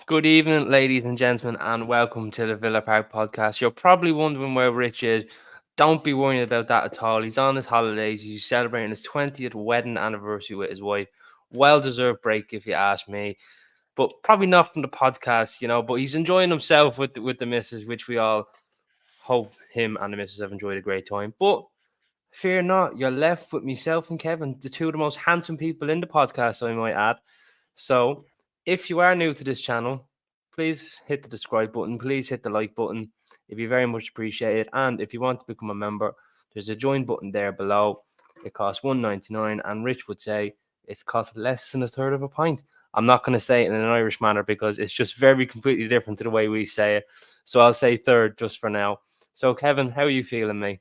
Good evening, ladies and gentlemen, and welcome to the Villa Park podcast. You're probably wondering where Rich is. Don't be worrying about that at all. He's on his holidays. He's celebrating his 20th wedding anniversary with his wife. Well-deserved break, if you ask me. But probably not from the podcast, But he's enjoying himself with the missus, which we all hope him and the missus have enjoyed a great time. But fear not, you're left with myself and Kevin, the two of the most handsome people in the podcast, I might add. So, if you are new to this channel, please hit the subscribe button. Please hit the like button. It'd be very much appreciated. And if you want to become a member, there's a join button there below. It costs $1.99, and Rich would say it costs less than a third of a pint. I'm not going to say it in an Irish manner because it's just very completely different to the way we say it. So I'll say third just for now. So Kevin, how are you feeling, mate?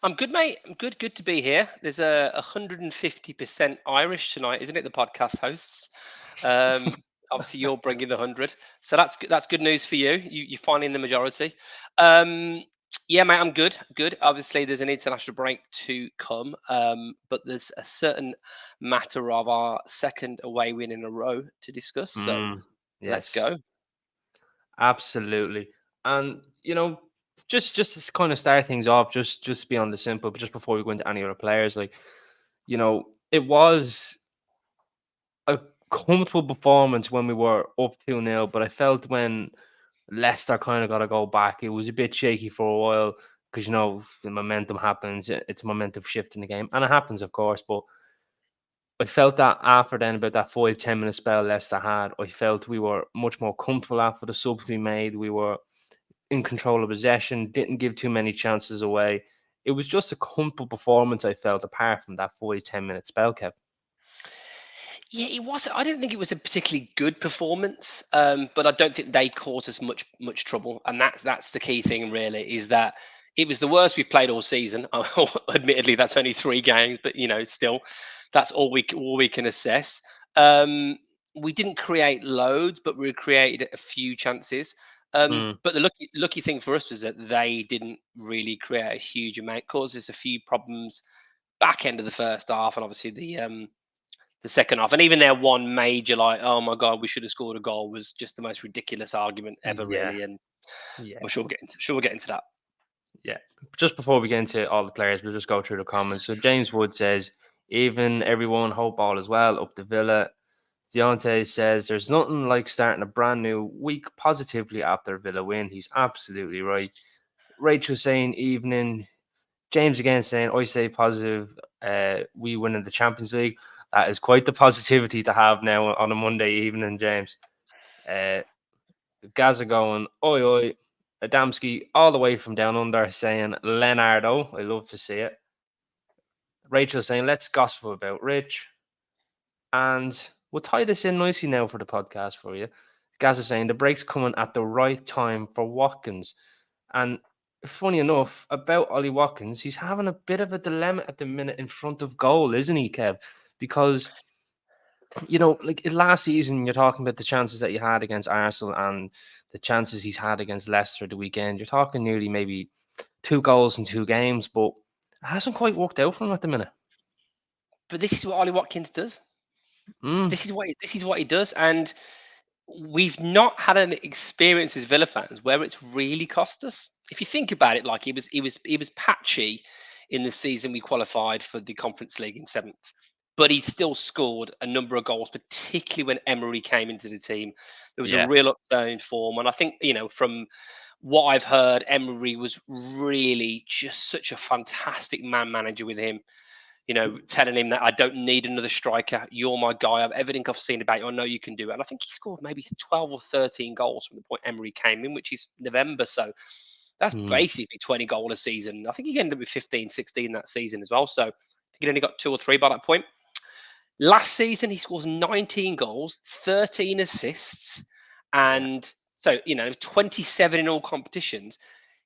I'm good, mate. I'm good. Good to be here. There's a 150% Irish tonight, isn't it? The podcast hosts. Obviously, you're bringing the 100, so that's good. That's good news for you. You're finding the majority. Yeah, mate. I'm good. Good. Obviously, there's an international break to come, but there's a certain matter of our second away win in a row to discuss. So let's Yes. go. Absolutely. And just to kind of start things off, just beyond the simple, but just before we go into any other players, it was a comfortable performance when we were up 2-0, but I felt when Leicester kind of got to go back, it was a bit shaky for a while because the momentum happens, it's a momentum shift in the game, and it happens, of course, but I felt that after then, about that 5-10 minute spell Leicester had, I felt we were much more comfortable after the subs we made. We were in control of possession, didn't give too many chances away. It was just a comfortable performance, I felt, apart from that 5-10 minute spell, Kev. Yeah, it was. I didn't think it was a particularly good performance, but I don't think they caused us much trouble, and that's the key thing. Really, is that it was the worst we've played all season. Admittedly, that's only 3 games, but still, that's all we can assess. We didn't create loads, but we created a few chances. Mm, But the lucky thing for us was that they didn't really create a huge amount. Caused us a few problems back end of the first half, and obviously the second half. And even their one major, like, oh my god, we should have scored a goal, was just the most ridiculous argument ever, yeah, really. And yeah, I'm sure we'll get into that. yeah. Just before we get into all the players, we'll just go through the comments. So James Wood says, even everyone, hope all is well, up to Villa. Deontay says, there's nothing like starting a brand new week positively after a Villa win. He's absolutely right. Rachel saying, evening. James again saying, I say positive, we win in the Champions League. That is quite the positivity to have now on a Monday evening, James. Uh, Gaza going, oi, oi. Adamski all the way from down under saying, Leonardo. I love to see it. Rachel saying, let's gossip about Rich. And we'll tie this in nicely now for the podcast for you. Gaza saying, the break's coming at the right time for Watkins. And funny enough, about Ollie Watkins, he's having a bit of a dilemma at the minute in front of goal, isn't he, Kev? Because, like last season, you're talking about the chances that you had against Arsenal and the chances he's had against Leicester the weekend. You're talking nearly maybe 2 goals in 2 games, but it hasn't quite worked out for him at the minute. But this is what Ollie Watkins does. Mm, This is what he does, and we've not had an experience as Villa fans where it's really cost us. If you think about it, like he was patchy in the season we qualified for the Conference League in seventh, but he still scored a number of goals, particularly when Emery came into the team. There was a yeah. real upturn in form, and I think from what I've heard, Emery was really just such a fantastic man manager with him, telling him that I don't need another striker. You're my guy. Everything I've seen about you, I know you can do it. And I think he scored maybe 12 or 13 goals from the point Emery came in, which is November. So that's Mm, basically 20 goal a season. I think he ended up with 15, 16 that season as well. So I think he only got 2 or 3 by that point. Last season, he scores 19 goals, 13 assists, yeah. and so 27 in all competitions,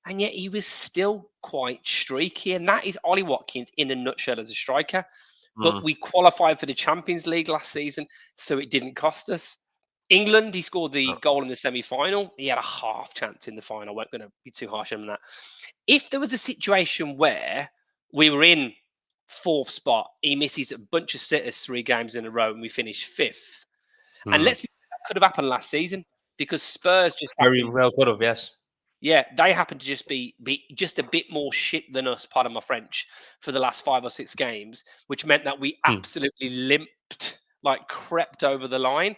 and yet he was still quite streaky. And that is Ollie Watkins in a nutshell as a striker. But Mm, we qualified for the Champions League last season, so it didn't cost us. England, he scored the uh, goal in the semi-final. He had a half chance in the final. I weren't going to be too harsh on that. If there was a situation where we were in fourth spot, he misses a bunch of sitters 3 games in a row, and we finish fifth. And mm, let's be, that could have happened last season. because Spurs just Very happened. well could have, yes. Yeah, they happen to just be just a bit more shit than us, pardon my French, for the last 5 or 6 games, which meant that we Hmm. absolutely limped, like crept over the line.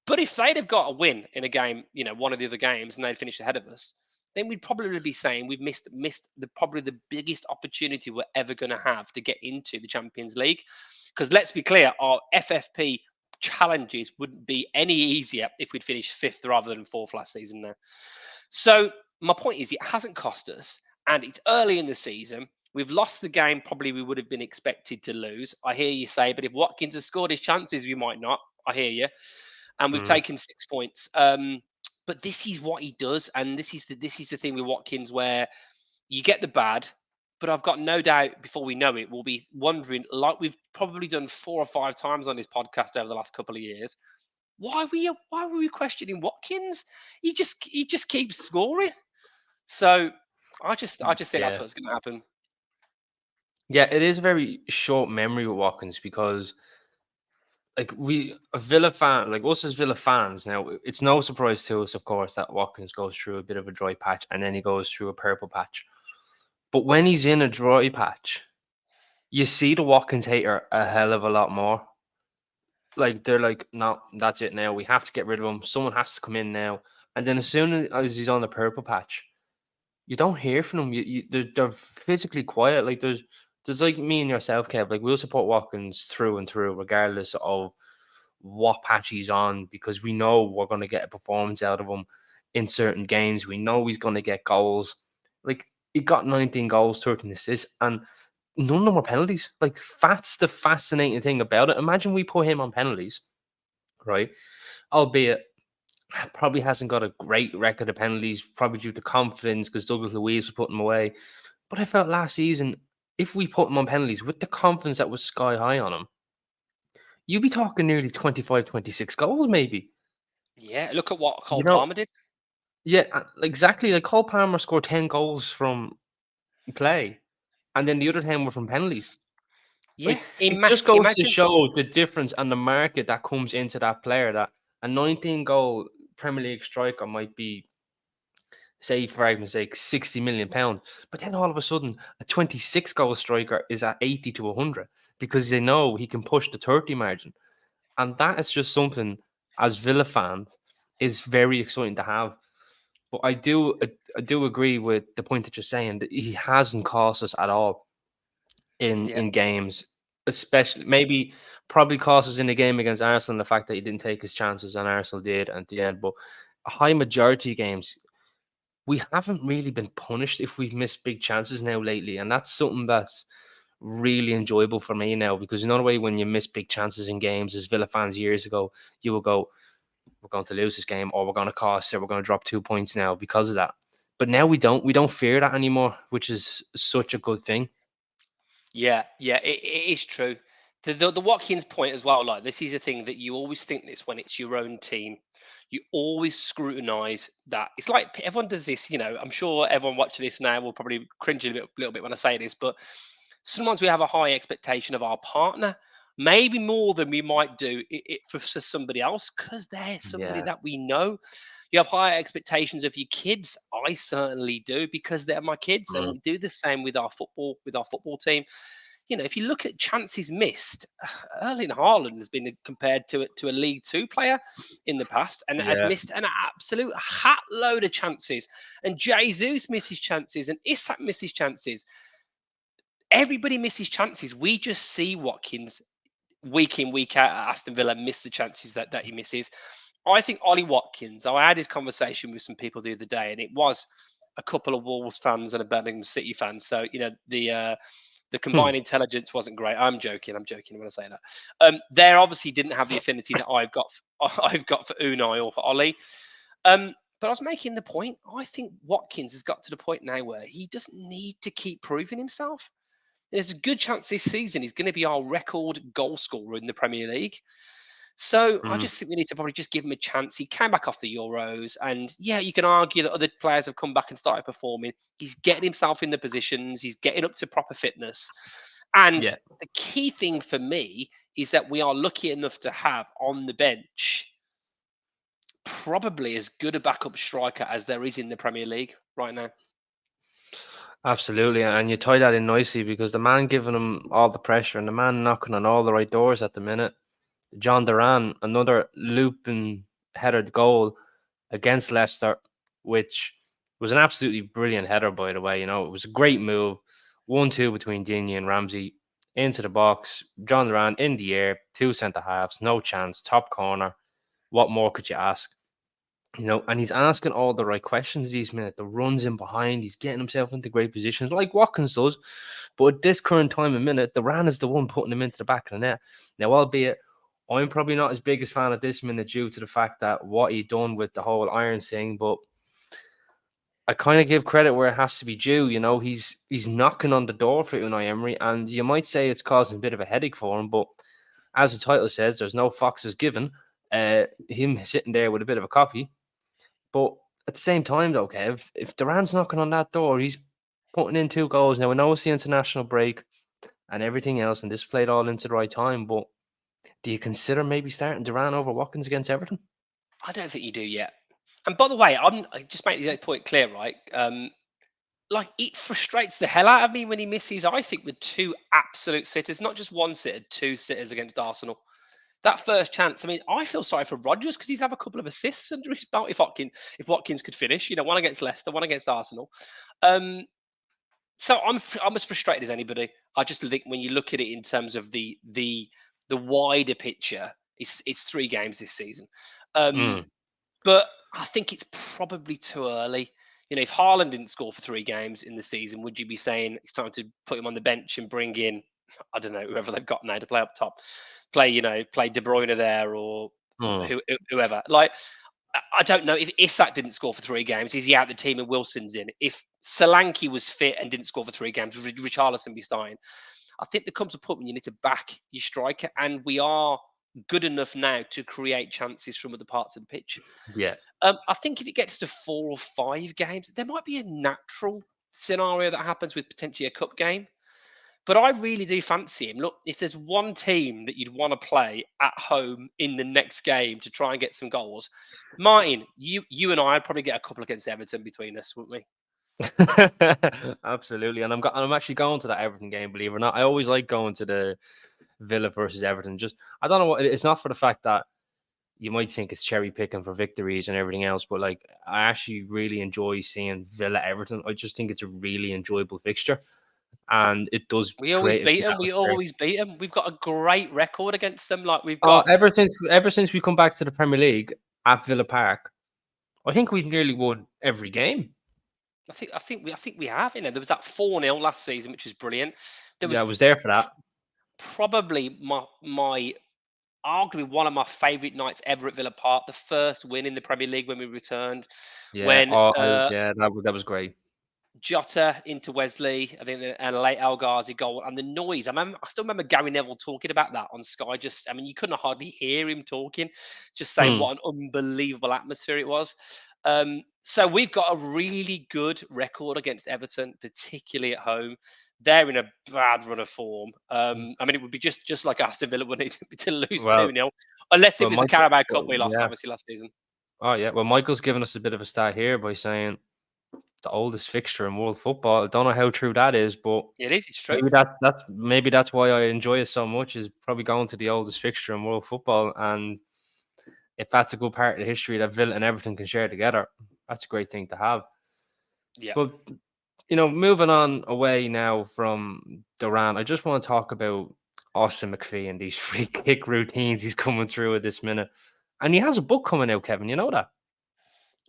But if they'd have got a win in a game, one of the other games, and they'd finished ahead of us, then we'd probably be saying we've missed probably the biggest opportunity we're ever going to have to get into the Champions League. Because let's be clear, our FFP challenges wouldn't be any easier if we'd finished fifth rather than fourth last season now. So my point is, it hasn't cost us, and it's early in the season. We've lost the game probably we would have been expected to lose. I hear you say, but if Watkins has scored his chances, we might not. I hear you. And we've Hmm. taken 6 points. But this is what he does, and this is the thing with Watkins, where you get the bad, but I've got no doubt before we know it, we'll be wondering, like we've probably done 4 or 5 times on this podcast over the last couple of years, why were we questioning Watkins? He just keeps scoring. So I just think that's Yeah. what's going to happen. Yeah, it is a very short memory with Watkins because like we a Villa fan, like us as Villa fans now, it's no surprise to us, of course, that Watkins goes through a bit of a dry patch and then he goes through a purple patch. But when he's in a dry patch, you see the Watkins hater a hell of a lot more. Like they're like, no, that's it now. We have to get rid of him. Someone has to come in now. And then as soon as he's on the purple patch, you don't hear from them. They're physically quiet. Like there's like me and yourself, Kev. Like we'll support Watkins through and through, regardless of what patch he's on, because we know we're going to get a performance out of him in certain games. We know he's going to get goals. Like he got 19 goals, 13 assists, and none of them were penalties. Like that's the fascinating thing about it. Imagine we put him on penalties, right? Albeit probably hasn't got a great record of penalties, probably due to confidence because Douglas Luiz was putting him away. But I felt last season, if we put him on penalties with the confidence that was sky high on him, you'd be talking nearly 25, 26 goals, maybe. Yeah, look at what Cole You know, Palmer did. yeah, exactly. Like Cole Palmer scored 10 goals from play, and then the other 10 were from penalties. Yeah, Like it just goes to imagine. show the difference and the market that comes into that player, that a 19 goal Premier League striker might be, say for argument's sake, £60 million. But then all of a sudden, a 26 goal striker is at 80 to 100 because they know he can push the 30 margin. And that is just something, as Villa fans, is very exciting to have. But I do agree with the point that you're saying, that he hasn't cost us at all Yeah, in games, especially maybe probably cost us in the game against Arsenal, the fact that he didn't take his chances and Arsenal did at the end. But a high majority of games, we haven't really been punished if we've missed big chances now lately, and that's something that's really enjoyable for me now, because in other way, when you miss big chances in games as Villa fans years ago, you will go, we're going to lose this game, or we're going to cost it, we're going to drop 2 points now because of that. But now we don't fear that anymore, which is such a good thing. yeah, it is true. The Watkins point as well. Like, this is a thing that you always think this when it's your own team. You always scrutinize that. It's like everyone does this. I'm sure everyone watching this now will probably cringe a little bit when I say this, but sometimes we have a high expectation of our partner, maybe more than we might do it for somebody else, because they're somebody Yeah. that we know. You have higher expectations of your kids. I certainly do, because they're my kids, and Mm. we do the same with our football team. If you look at chances missed, Erling Haaland has been compared to a League Two player in the past, and has Yeah. missed an absolute hat load of chances. And Jesus misses chances, and Isak misses chances. Everybody misses chances. We just see Watkins week in, week out at Aston Villa miss the chances that he misses. I think Ollie Watkins, I had this conversation with some people the other day, and it was a couple of Wolves fans and a Birmingham City fan. So, the Hmm. combined intelligence wasn't great. I'm joking when I say that. They obviously didn't have the affinity that I've got I've got for Unai or for Ollie. But I was making the point. I think Watkins has got to the point now where he doesn't need to keep proving himself. There's a good chance this season he's going to be our record goal scorer in the Premier League. So I Mm. just think we need to probably just give him a chance. He came back off the Euros, and yeah, you can argue that other players have come back and started performing. He's getting himself in the positions, he's getting up to proper fitness. And Yeah. the key thing for me is that we are lucky enough to have on the bench probably as good a backup striker as there is in the Premier League right now. Absolutely, and you tie that in nicely because the man giving him all the pressure and the man knocking on all the right doors at the minute, John Duran, another looping headed goal against Leicester, which was an absolutely brilliant header, by the way. You know, it was a great move. 1-2 between Digne and Ramsey into the box. John Duran in the air, two centre halves, no chance, top corner. What more could you ask? You know, and he's asking all the right questions these minutes. The runs in behind, he's getting himself into great positions like Watkins does. But at this current time of minute, Duran is the one putting him into the back of the net. Now, albeit I'm probably not his biggest fan at this minute due to the fact that what he done with the whole Irons thing, but I kind of give credit where it has to be due. You know, he's knocking on the door for Unai Emery, and you might say it's causing a bit of a headache for him, but as the title says, there's no foxes given. Him sitting there with a bit of a coffee. But at the same time, though, Kev, if Duran's knocking on that door, he's putting in 2 goals. Now, I know it's the international break and everything else, and this played all into the right time, but do you consider maybe starting Duran over Watkins against Everton? I don't think you do yet. And by the way, I just make that point clear, right? Like it frustrates the hell out of me when he misses. I think with 2 absolute sitters, not just one sitter, 2 sitters against Arsenal. That first chance, I mean, I feel sorry for Rodgers because he's have a couple of assists under his belt. If Watkins could finish, one against Leicester, one against Arsenal. Um, so I'm as frustrated as anybody. I just think when you look at it in terms of the wider picture, it's 3 games this season. Um, Mm. but I think it's probably too early. If Haaland didn't score for 3 games in the season, would you be saying it's time to put him on the bench and bring in, I don't know, whoever they've got now to play up top, play De Bruyne there or Mm. whoever? Like, I don't know if Isak didn't score for 3 games. Is he out the team and Wilson's in? If Solanke was fit and didn't score for 3 games, would Richarlison be starting? I think there comes a point when you need to back your striker, and we are good enough now to create chances from other parts of the pitch. Yeah. I think if it gets to 4 or 5 games, there might be a natural scenario that happens with potentially a cup game. But I really do fancy him. Look, if there's one team that you'd want to play at home in the next game to try and get some goals, Martin, you and I would probably get a couple against Everton between us, wouldn't we? Absolutely. And I'm actually going to that Everton game, believe it or not. I always like going to the Villa versus Everton. Just I don't know what it's not for the fact that you might think it's cherry picking for victories and everything else, but like I actually really enjoy seeing Villa Everton. I just think it's a really enjoyable fixture, and it does We always create a beat good them. We atmosphere. always beat them. We've got a great record against them. Like we've Oh, got, ever since we come back to the Premier League at Villa Park, I think we've nearly won every game. I think we have. There was that 4-0 last season, which was brilliant. There Yeah, I was was there for that. probably my arguably one of my favourite nights ever at Villa Park. The first win in the Premier League when we returned, Yeah. when Oh, yeah. That was great. Jota into Wesley, I think, and a late El Ghazi goal, and the noise. I still remember Gary Neville talking about that on Sky. Just, I mean, you couldn't hardly hear him talking, just saying Mm. what an unbelievable atmosphere it was. So we've got a really good record against Everton, particularly at home. They're in a bad run of form. I mean, it would be just like Aston Villa would need to lose Well, 2-0, unless it well, was the Michael. Carabao Cup Well, we lost, yeah. obviously, last season. Oh, yeah. Well, Michael's given us a bit of a stat here by saying the oldest fixture in world football. I don't know how true that is, but It is, it's true. maybe that's why I enjoy it so much. Is probably going to the oldest fixture in world football, and if that's a good part of the history that Villa and Everton can share together, that's a great thing to have. Yeah. But moving on away now from Duran, I just want to talk about Austin Macphee and these free kick routines he's coming through at this minute. And he has a book coming out, Kevin. You know that?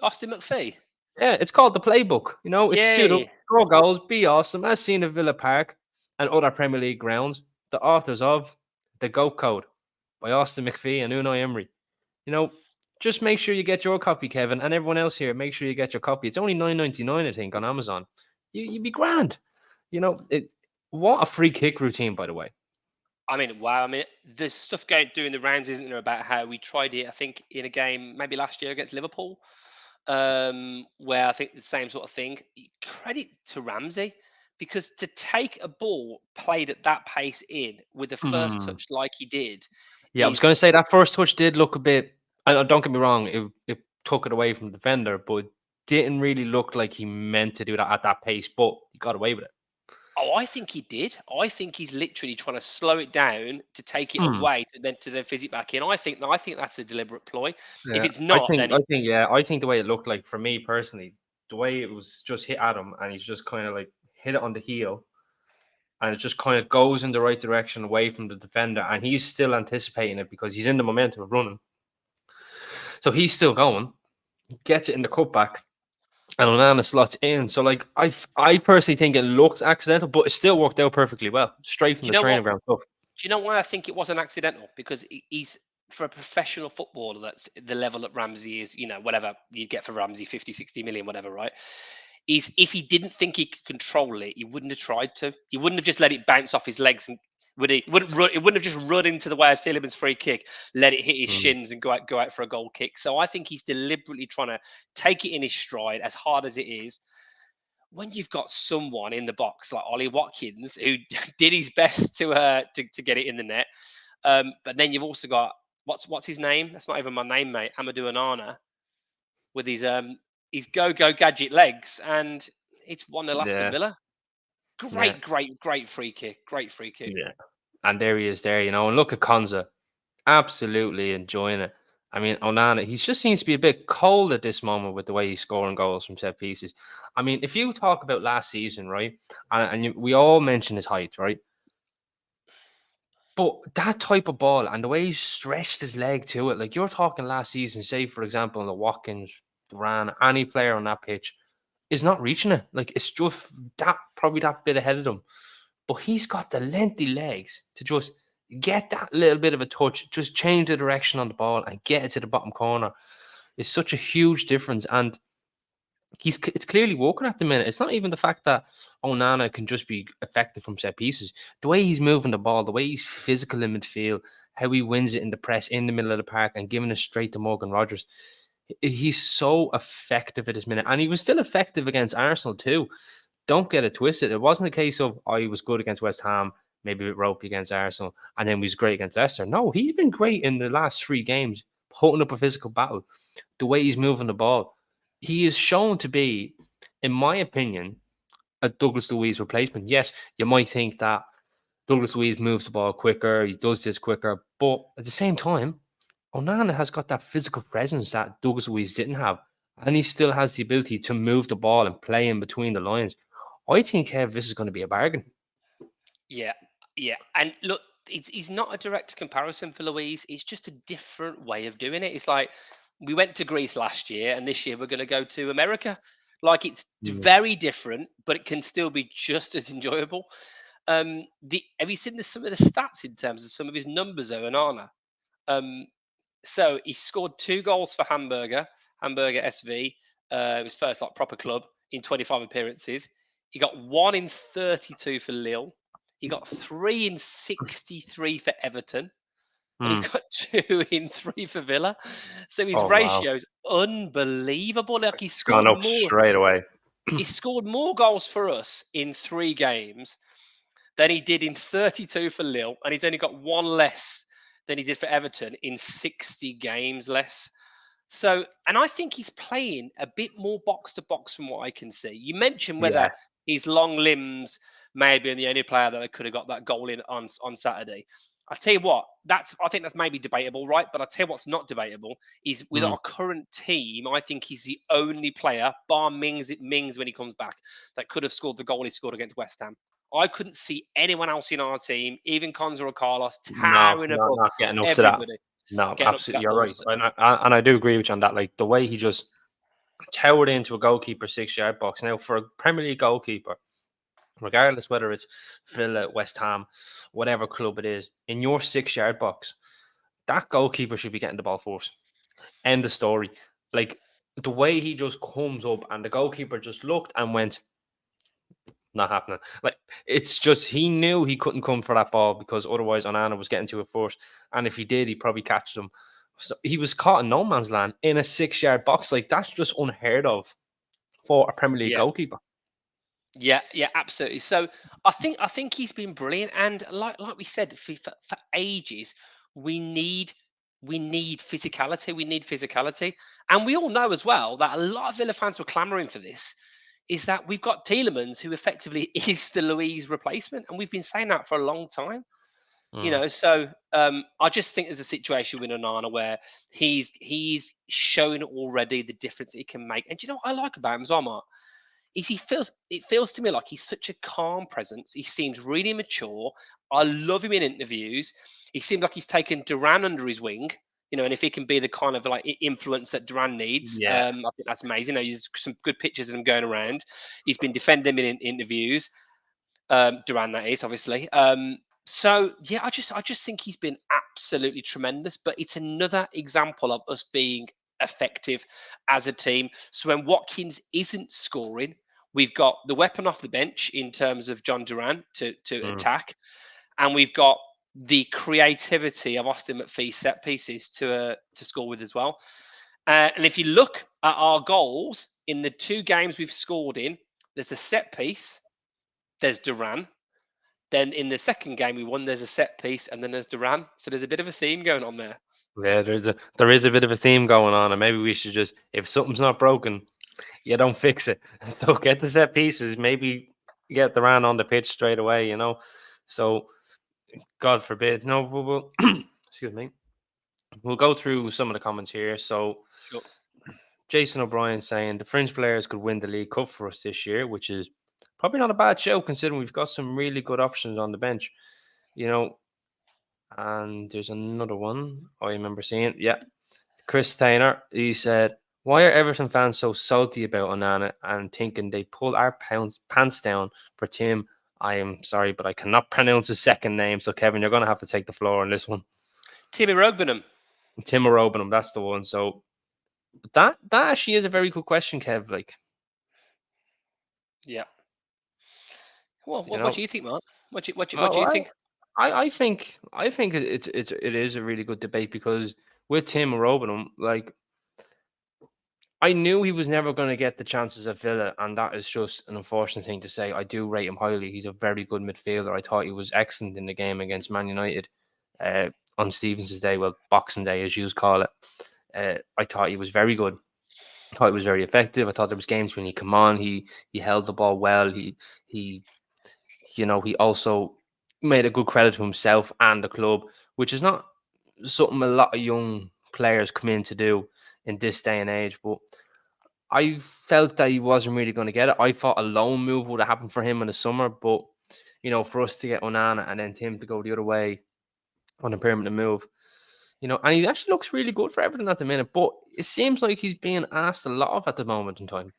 Austin McPhee. Yeah, it's called The Playbook. It's Yeah, suit yeah, up, yeah. score goals, be awesome, as seen at Villa Park and other Premier League grounds. The authors of The Goat Code by Austin Macphee and Unai Emery. You know, just make sure you get your copy, Kevin, and everyone else here. Make sure you get your copy. It's only $9.99, I think, on Amazon. You'd be grand. What a free kick routine, by the way. I mean, wow. I mean, there's stuff doing the rounds, isn't there, about how we tried it, I think, in a game maybe last year against Liverpool, where I think the same sort of thing. Credit to Ramsey, because to take a ball played at that pace in with the first Hmm. touch like he did Yeah, I was is going to say that first touch did look a bit. And don't get me wrong, it took it away from the defender, but didn't really look like he meant to do that at that pace, but he got away with it. Oh, I think he did. I think he's literally trying to slow it down to take it Hmm. away to then fizz it back in. I think that's a deliberate ploy. If Yeah, it's not, then I think the way it looked like for me personally, the way it was just hit at him, and he's just kind of like hit it on the heel, and it just kind of goes in the right direction away from the defender, and he's still anticipating it because he's in the momentum of running, so he's still going, gets it in the cutback, and Onana slots in. So like I personally think it looked accidental, but it still worked out perfectly well, straight from do you the know training what? ground stuff. Do you know why I think it wasn't accidental? Because he's for a professional footballer that's the level that Ramsey is, whatever you get for Ramsey, 50, 60 million, whatever, right? Is if he didn't think he could control it, he wouldn't have tried to. He wouldn't have just let it bounce off his legs and would he wouldn't run, it wouldn't have just run into the way of Tielemans' free kick, let it hit his Mm. shins and go out for a goal kick. So I think he's deliberately trying to take it in his stride, as hard as it is. When you've got someone in the box like Ollie Watkins who did his best to get it in the net, but then you've also got what's his name? That's not even my name, mate. Amadou Onana with his go gadget legs, and it's 1-0 Aston Yeah, Villa. yeah, Great free kick. Great free kick. yeah. And there he is there, and look at Konza, absolutely enjoying it. I mean, Onana, he just seems to be a bit cold at this moment with the way he's scoring goals from set pieces. I mean, if you talk about last season, right, we all mention his height, right? But that type of ball and the way he stretched his leg to it, like you're talking last season, say for example, the Watkins, Duran, any player on that pitch is not reaching it. Like it's just that probably that bit ahead of them. But he's got the lengthy legs to just get that little bit of a touch, just change the direction on the ball and get it to the bottom corner. It's such a huge difference. And it's clearly working at the minute. It's not even the fact that Onana can just be effective from set pieces. The way he's moving the ball, the way he's physical in midfield, how he wins it in the press in the middle of the park and giving it straight to Morgan Rogers. He's so effective at this minute. And he was still effective against Arsenal too. Don't get it twisted. It wasn't a case of, he was good against West Ham, maybe a bit ropey against Arsenal, and then he was great against Leicester. No, he's been great in the last 3 games, putting up a physical battle. The way he's moving the ball, he is shown to be, in my opinion, a Douglas Luiz replacement. Yes, you might think that Douglas Luiz moves the ball quicker, he does this quicker, but at the same time, Onana has got that physical presence that Douglas Luiz didn't have, and he still has the ability to move the ball and play in between the lines. I think, Kev, this is going to be a bargain. Yeah, yeah. And look, it's not a direct comparison for Louise. It's just a different way of doing it. It's like we went to Greece last year, and this year we're going to go to America. Like it's Mm. very different, but it can still be just as enjoyable. Have you seen some of the stats in terms of some of his numbers, Onana? Um, so he scored 2 goals for Hamburger SV, his first like proper club in 25 appearances. He got 1 in 32 for Lille. He got 3 in 63 for Everton, and he's Mm. got 2 in 3 for Villa. So his Oh, wow. ratio's unbelievable. Like It's gone up straight away. he scored more goals for us in 3 games than he did in 32 for Lille, and he's only got one less than he did for Everton in 60 games less. So, and I think he's playing a bit more box to box from what I can see. You mentioned whether Yeah. his long limbs may have been the only player that could have got that goal in on Saturday. I tell you what, I think that's maybe debatable, right? But I tell you what's not debatable is with Mm. our current team, I think he's the only player, bar Mings when he comes back, that could have scored the goal he scored against West Ham. I couldn't see anyone else in our team, even Konza or Carlos, No, towering not above not getting up to that. everybody, No, getting up to absolutely, that you're ball. right. And I do agree with you on that. Like the way he just towered into a goalkeeper 6 yard box. Now, for a Premier League goalkeeper, regardless whether it's Villa, West Ham, whatever club it is, in your 6 yard box, that goalkeeper should be getting the ball first. End of story. Like the way he just comes up and the goalkeeper just looked and went, not happening. Like it's just he knew he couldn't come for that ball because otherwise Onana was getting to it first. And if he did, he'd probably catch them. So he was caught in no man's land in a 6 yard box. Like that's just unheard of for a Premier League Yeah, goalkeeper. yeah, absolutely. So I think he's been brilliant, and like we said for ages, we need we need physicality. We need physicality. And we all know as well that a lot of Villa fans were clamouring for this. Is that we've got Tielemans, who effectively is the Luiz replacement, and we've been saying that for a long time. Mm. So I just think there's a situation with Onana where he's showing already the difference he can make. And do you know what I like about him as well, Mark? Is it feels to me like he's such a calm presence. He seems really mature. I love him in interviews. He seems like he's taken Duran under his wing, and if he can be the kind of like influence that Duran needs, Yeah. I think that's amazing. There's some good pictures of him going around. He's been defending him in interviews. Duran, that is obviously. So yeah, I just think he's been absolutely tremendous. But it's another example of us being effective as a team. So when Watkins isn't scoring, we've got the weapon off the bench in terms of John Duran to Mm. attack, and we've got the creativity of Austin Macphee set pieces to score with as well. And if you look at our goals in the 2 games we've scored in, there's a set piece, there's Duran. Then in the second game we won, there's a set piece, and then there's Duran. So there's a bit of a theme going on there. Yeah, there is a bit of a theme going on, and maybe we should just, if something's not broken, you don't fix it. So get the set pieces, maybe get the Duran on the pitch straight away, So God forbid. No, we'll excuse me. We'll go through some of the comments here. So Sure. Jason O'Brien saying the fringe players could win the League Cup for us this year, which is probably not a bad show considering we've got some really good options on the bench. You know, and there's another one I remember seeing. Yeah, Chris Taylor. He said, "Why are Everton fans so salty about Onana and thinking they pull our pants down for Tim?" I am sorry, but I cannot pronounce his second name. So Kevin, you're going to have to take the floor on this one. Tim Iroegbunam. Tim Iroegbunam, that's the one. So that actually is a very good question, Kev. Like, Yeah. Well, you what know, do you think, Mark? What do oh, you think? I think it is a really good debate because with Tim Iroegbunam, like I knew he was never going to get the chances at Villa, and that is just an unfortunate thing to say. I do rate him highly. He's a very good midfielder. I thought he was excellent in the game against Man United on Stevens' day, well, Boxing Day, as you call it. I thought he was very good. I thought he was very effective. I thought there was games when he come on, he held the ball well. He he also made a good credit to himself and the club, which is not something a lot of young players come in to do in this day and age. But I felt that he wasn't really going to get it. I thought a loan move would have happened for him in the summer, but for us to get Onana and then Tim to go the other way on a permanent move, and he actually looks really good for Everton at the minute. But it seems like he's being asked a lot of at the moment in time.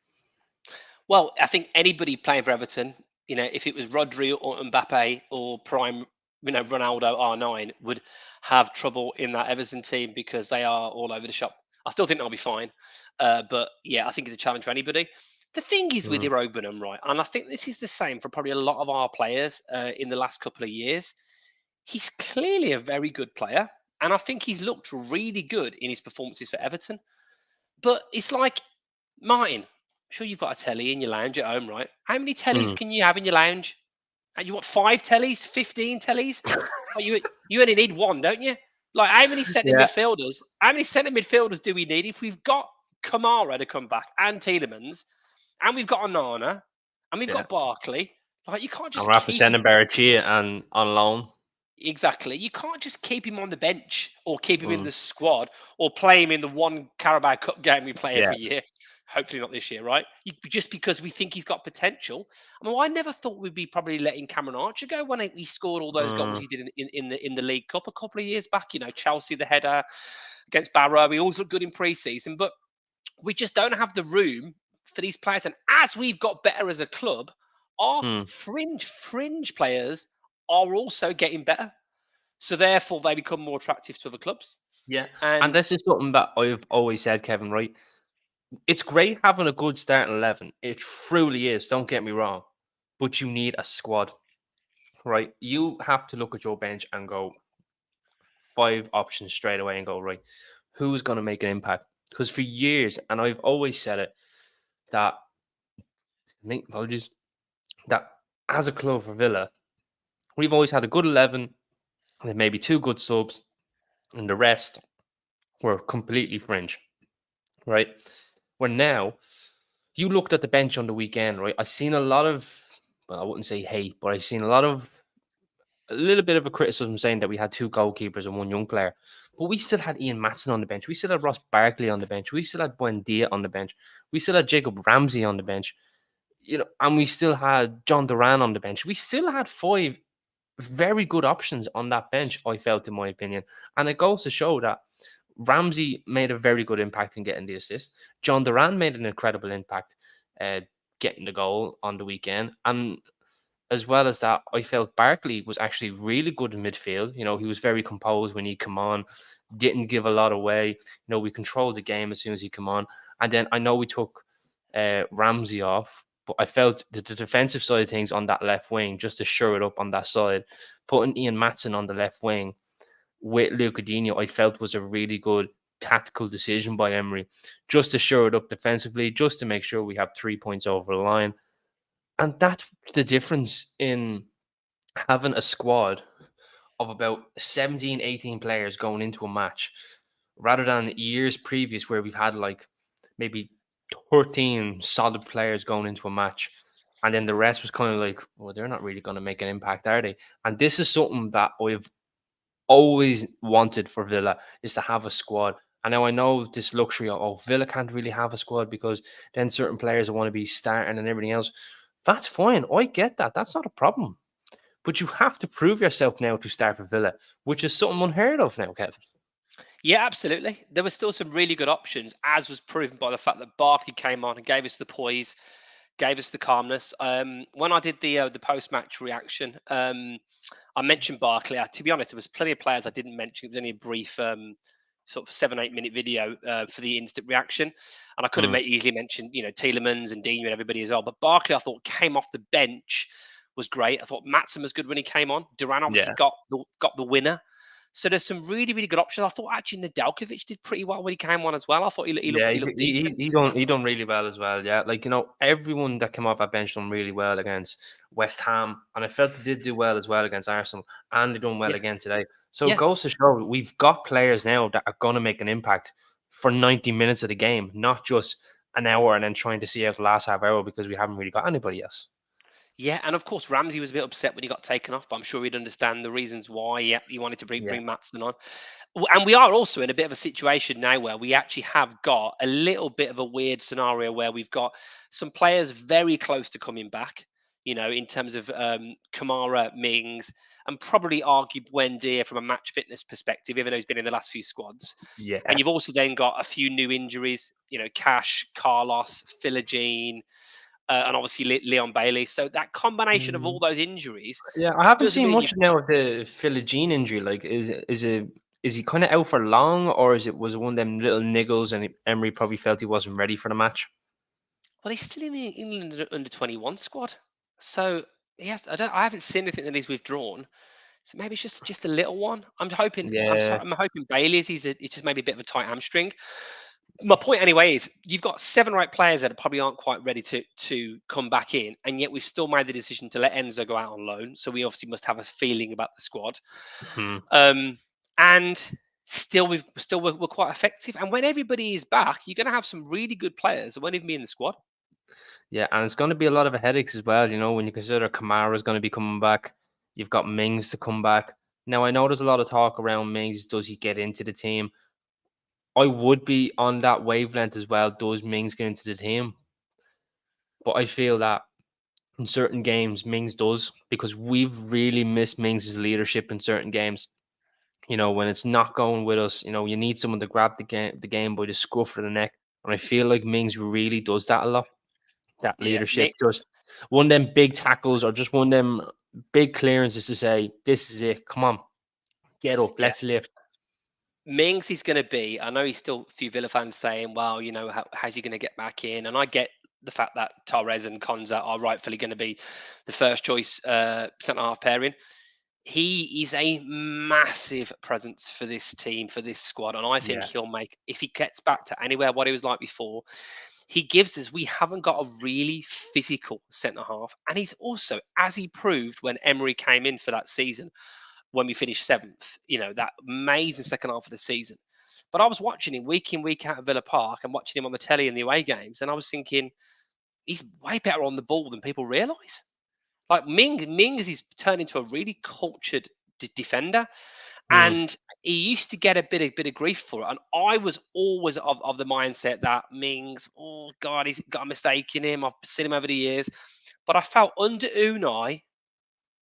Well, I think anybody playing for Everton, if it was Rodri or Mbappe or prime, Ronaldo R9, would have trouble in that Everton team because they are all over the shop. I still think they'll be fine, but yeah, I think it's a challenge for anybody. The thing is with Mm, Iroegbunam, right, and I think this is the same for probably a lot of our players in the last couple of years. He's clearly a very good player, and I think he's looked really good in his performances for Everton. But it's like, Martin, I'm sure you've got a telly in your lounge at home, right? How many tellies mm. can you have in your lounge? You want 5 tellies, 15 tellies? Well, you only need one, don't you? Like how many centre Yeah, midfielders? How many centre midfielders do we need if we've got Kamara to come back and Tielemans, and we've got Onana, and we've yeah. got Barkley? Like you can't And just we're after keep him. sending Barachia and on loan. Exactly. You can't just keep him on the bench or keep him in Mm, the squad or play him in the one Carabao Cup game we play yeah. every year. Hopefully not this year, right? Just because we think he's got potential. I mean, I never thought we'd be probably letting Cameron Archer go when he scored all those goals Mm, he did in the League Cup a couple of years back. Chelsea, the header against Barrow. We always look good in pre-season, but we just don't have the room for these players. And as we've got better as a club, our mm. fringe players are also getting better. So therefore, they become more attractive to other clubs. Yeah. And And this is something that I've always said, Kevin, right? It's great having a good starting 11. It truly is. Don't get me wrong. But you need a squad, right? You have to look at your bench and go 5 options straight away and go, right, who's going to make an impact? Because for years, and I've always said it, that, apologies, that as a club for Villa, we've always had a good 11, and then maybe 2 good subs, and the rest were completely fringe, right? Where now you looked at the bench on the weekend, right? I seen a lot of, well, I wouldn't say hate, but I seen a little bit of a criticism saying that we had two goalkeepers and one young player. But we still had Ian Matson on the bench. We still had Ross Barkley on the bench. We still had Buendia on the bench. We still had Jacob Ramsey on the bench. And we still had John Duran on the bench. We still had five very good options on that bench, I felt, in my opinion. And it goes to show that Ramsey made a very good impact in getting the assist. John Duran made an incredible impact uh, getting the goal on the weekend. And as well as that, I felt Barkley was actually really good in midfield. He was very composed when he come on, didn't give a lot away. We controlled the game as soon as he come on. And then I know we took Ramsey off, but I felt that the defensive side of things on that left wing, just to shore it up on that side, putting Ian Matson on the left wing with Luca Dino, I felt was a really good tactical decision by Emery, just to shore it up defensively, just to make sure we have 3 points over the line. And that's the difference in having a squad of about 17, 18 players going into a match rather than years previous where we've had like maybe 13 solid players going into a match. And then the rest was kind of like, well, they're not really going to make an impact, are they? And this is something that I've always wanted for Villa, is to have a squad. And now I know this luxury of, oh, Villa can't really have a squad because then certain players want to be starting and everything else. That's fine. I get that. That's not a problem. But you have to prove yourself now to start for Villa, which is something unheard of now, Kevin. Yeah, absolutely. There were still some really good options, as was proven by the fact that Barkley came on and gave us the poise, gave us the calmness. When I did the post match reaction, I mentioned Barkley. To be honest, there was plenty of players I didn't mention. It was only a brief sort of 7-8 minute video for the instant reaction, and I could have easily mentioned Tielemans and Dino and everybody as well. But Barkley, I thought, came off the bench was great. I thought Matson was good when he came on. Duran obviously Yeah. got the winner. So there's some really, really good options. I thought actually Nedeljkovic did pretty well when he came on as well. I thought Yeah, he looked decent. he done really well as well. Yeah, like everyone that came off that bench done really well against West Ham, and I felt they did do well as well against Arsenal, and they done well Yeah, again today. So it yeah. goes to show we've got players now that are going to make an impact for 90 minutes of the game, not just an hour and then trying to see out the last half hour because we haven't really got anybody else. Yeah, and of course Ramsey was a bit upset when he got taken off, but I'm sure he'd understand the reasons why. Yeah, he wanted to Yeah, bring Matson on. And we are also in a bit of a situation now where we actually have got a little bit of a weird scenario where we've got some players very close to coming back. In terms of Kamara, Mings, and probably argue Buendia from a match fitness perspective, even though he's been in the last few squads. And yeah. you've also then got a few new injuries. Cash, Carlos, Philogene, and obviously Leon Bailey. So that combination of all Mm. those injuries Yeah, I haven't does seen mean you. much now of the Philogene injury. Like, is he kind of out for long, or was it one of them little niggles, and Emery probably felt he wasn't ready for the match? Well, he's still in the England under 21 squad, so he has. I haven't seen anything that he's withdrawn. So maybe it's just a little one. I'm hoping. I'm Yeah. sorry. I'm hoping Bailey's. It's just maybe a bit of a tight hamstring. My point anyway is you've got 7 or 8 players that probably aren't quite ready to come back in, and yet we've still made the decision to let Enzo go out on loan. So we obviously must have a feeling about the squad. Hmm. Um, and we're quite effective. And when everybody is back, you're going to have some really good players that won't even be in the squad. Yeah, and it's going to be a lot of headaches as well. When you consider Kamara is going to be coming back, you've got Mings to come back. Now I know there's a lot of talk around Mings. Does he get into the team? I would be on that wavelength as well. Does Mings get into the team? But I feel that in certain games, Mings does, because we've really missed Mings' leadership in certain games. When it's not going with us, you need someone to grab the game by the scruff of the neck. And I feel like Mings really does that a lot. That Yeah, leadership, just one of them big tackles or just one of them big clearances to say, this is it. Come on, get up, yeah. let's lift. Mings is going to be. I know he's still a few Villa fans saying, "Well, how's he going to get back in?" And I get the fact that Torres and Konza are rightfully going to be the first choice centre half pairing. He is a massive presence for this team, for this squad, and I think Yeah. he'll make, if he gets back to anywhere what he was like before. He gives us. We haven't got a really physical centre half, and he's also, as he proved when Emery came in for that season, when we finished 7th, that amazing second half of the season. But I was watching him week in, week out at Villa Park and watching him on the telly in the away games, and I was thinking, he's way better on the ball than people realise. Like Mings is turned into a really cultured defender, Mm, and he used to get a bit of grief for it. And I was always of the mindset that Mings, oh God, he's got a mistake in him. I've seen him over the years, but I felt under Unai,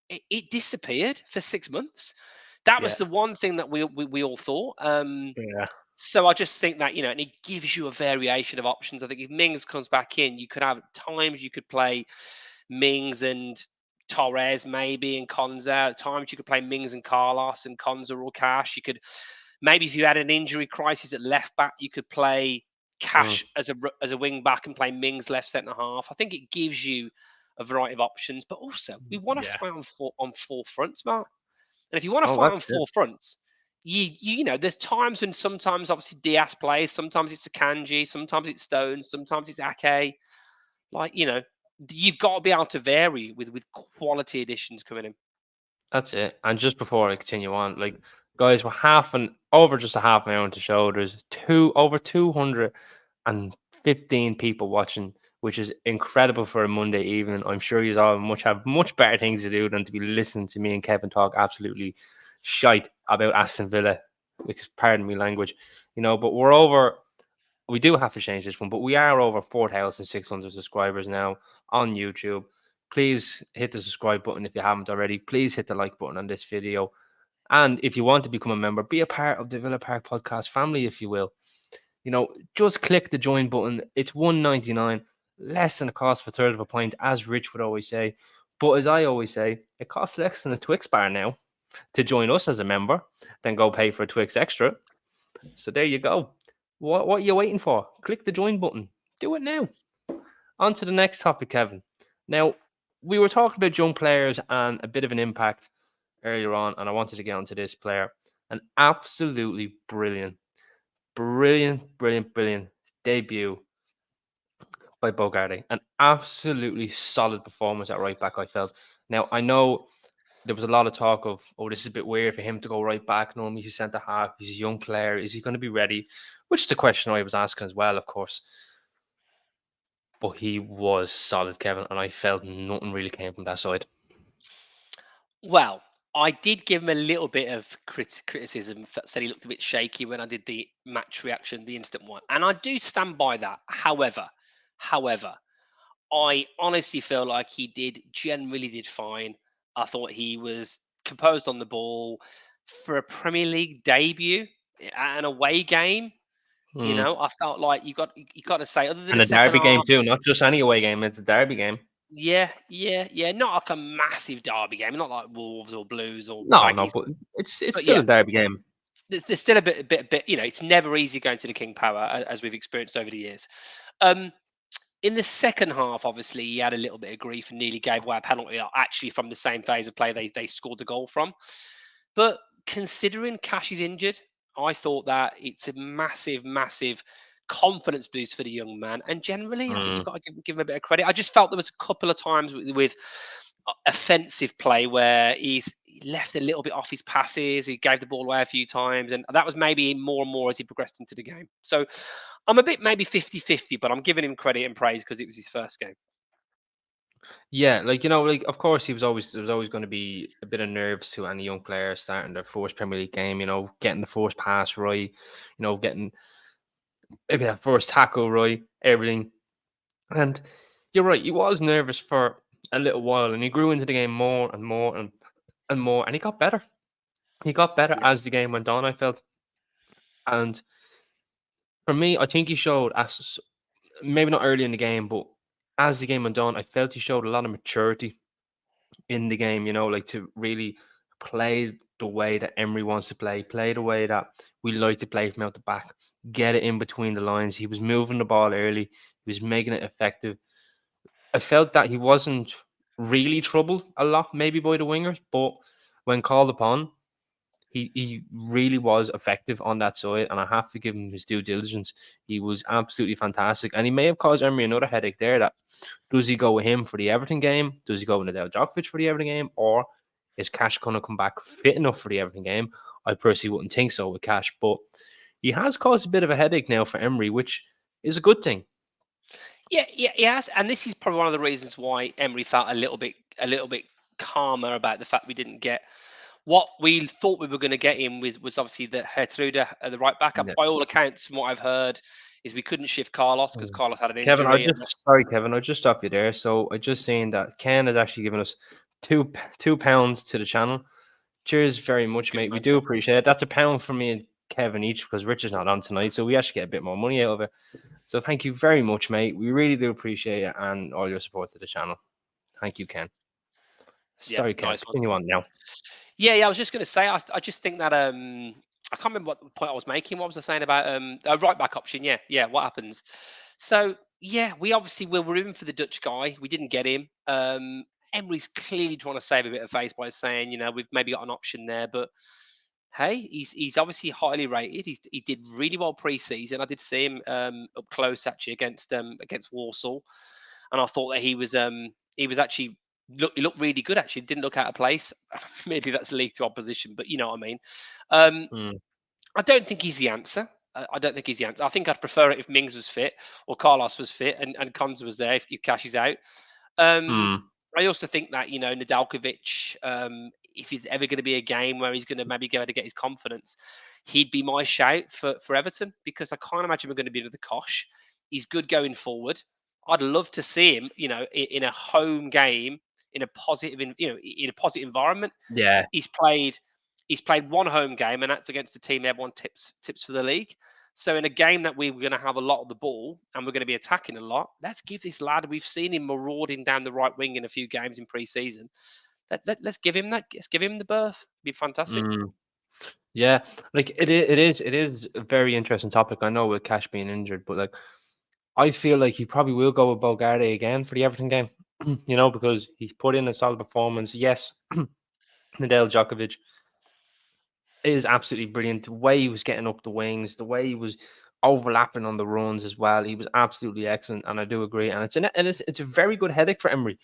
it disappeared for 6 months. That was yeah, the one thing that we all thought. yeah. So I just think that, and it gives you a variation of options. I think if Mings comes back in, you could have times you could play Mings and Torres maybe and Konza. At times you could play Mings and Carlos and Konza or Cash. You could maybe, if you had an injury crisis at left back, you could play Mm, Cash as a wing back and play Mings left centre half. I think it gives you a variety of options, but also we want to yeah. fight on four fronts, Mark. And if you want to Oh, fight that's on it. four fronts, there's times when sometimes obviously Diaz plays, sometimes it's a Kanji, sometimes it's Stones, sometimes it's Ake. Like, you've got to be able to vary with quality additions coming in. That's it. And just before I continue on, like guys, we're over just a half an hour into show. There's over 215 people watching, which is incredible for a Monday evening. I'm sure you all have much better things to do than to be listening to me and Kevin talk absolutely shite about Aston Villa, which is, pardon me language, but we do have to change this one, but we are over 4,600 subscribers now on YouTube. Please hit the subscribe button if you haven't already. Please hit the like button on this video. And if you want to become a member, be a part of the Villa Park podcast family, if you will. Just click the join button. It's $1.99, less than the cost of a third of a pint, as Rich would always say. But as I always say, it costs less than a Twix bar now to join us as a member, then go pay for a Twix extra. So there you go. What are you waiting for? Click the join button. Do it now. On to the next topic, Kevin. Now, we were talking about young players and a bit of an impact earlier on, and I wanted to get onto this player. An absolutely brilliant debut by Bogarde. An absolutely solid performance at right back, I felt. Now, I know there was a lot of talk of, oh, this is a bit weird for him to go right back. Normally he's centre half. He's a young player. Is he going to be ready? Which is the question I was asking as well, of course. But he was solid, Kevin, and I felt nothing really came from that side. Well, I did give him a little bit of criticism. Said he looked a bit shaky when I did the match reaction, the instant one, and I do stand by that. However, I honestly feel like he generally did fine. I thought he was composed on the ball for a Premier League debut at an away game. Mm. I felt like you got to say, other than And the a second derby game half. too, not just any away game. It's a derby game. Yeah. Not like a massive derby game, not like Wolves or Blues or No, Baggies. but it's But still yeah, a derby game. there's still a bit. It's never easy going to the King Power, as we've experienced over the years. In the second half, obviously, he had a little bit of grief and nearly gave away a penalty, actually from the same phase of play they scored the goal from. But considering Cash is injured, I thought that it's a massive confidence boost for the young man. And generally, I think you've Mm. got to give him a bit of credit. I just felt there was a couple of times with offensive play where he left a little bit off his passes. He gave the ball away a few times, and that was maybe more and more as he progressed into the game. So I'm a bit maybe 50-50, but I'm giving him credit and praise because it was his first game. Yeah, of course there was always going to be a bit of nerves to any young player starting their first Premier League game, getting the first pass right, getting maybe that first tackle right, everything. And you're right, he was nervous for a little while and he grew into the game more and more and more, and he got better. He got better Yeah. as the game went on, I felt. And for me, I think he showed, as maybe not early in the game, but as the game went on, I felt he showed a lot of maturity in the game, like to really play the way that Emery wants to play the way that we like to play from out the back, get it in between the lines. He was moving the ball early, he was making it effective. I felt that he wasn't really troubled a lot, maybe by the wingers, but when called upon, he really was effective on that side, and I have to give him his due diligence. He was absolutely fantastic, and he may have caused Emery another headache there. That does he go with him for the Everton game? Does he go with Nadal Djokovic for the Everton game, or is Cash going to come back fit enough for the Everton game? I personally wouldn't think so with Cash, but he has caused a bit of a headache now for Emery, which is a good thing. Yeah, he has, and this is probably one of the reasons why Emery felt a little bit calmer about the fact we didn't get what we thought we were going to get him with. Was obviously the Hertruda at the right backup. Yeah. By all accounts, from what I've heard, is we couldn't shift Carlos because Mm. Carlos had an Kevin, I injury. And just sorry, Kevin, I'll just stop you there. So I just saying that Ken has actually given us £2 to the channel. Cheers very much, good mate. We man, do Ken. appreciate it. That's £1 for me and Kevin each because Richard's not on tonight, so we actually get a bit more money out of it. So thank you very much, mate. We really do appreciate it and all your support to the channel. Thank you, Ken. Yeah, Sorry, Kev. nice one. Continue on now. Yeah, I was just going to say, I just think that I can't remember what point I was making. What was I saying about right back option? Yeah. What happens? So yeah, we were in for the Dutch guy. We didn't get him. Emery's clearly trying to save a bit of face by saying, we've maybe got an option there, but hey, he's obviously highly rated. He did really well pre-season. I did see him up close actually against Warsaw, and I thought that he was actually he looked really good. Actually, didn't look out of place. Maybe that's League Two opposition, but you know what I mean. Um, Mm, I don't think he's the answer. I don't think he's the answer. I think I'd prefer it if Mings was fit or Carlos was fit and Cons was there if Cash is out. Um, mm, I also think that Nadalkovic, if he's ever going to be a game where he's going to maybe go to get his confidence, he'd be my shout for Everton because I can't imagine we're going to be another Kosh. He's good going forward. I'd love to see him, in a home game in a positive, in a positive environment. yeah. He's played he's played one home game, and that's against a team everyone tips for the league. So in a game that we were going to have a lot of the ball and we're going to be attacking a lot, let's give this lad. We've seen him marauding down the right wing in a few games in pre-season. Let's give him that. Let's give him the berth. It'd be fantastic. Mm, yeah. Like it is a very interesting topic. I know with Cash being injured, but like I feel like he probably will go with Bogarde again for the Everton game. Because he's put in a solid performance. Yes, Nadal Djokovic is absolutely brilliant. The way he was getting up the wings, the way he was overlapping on the runs as well, he was absolutely excellent. And I do agree. And it's a very good headache for Emery.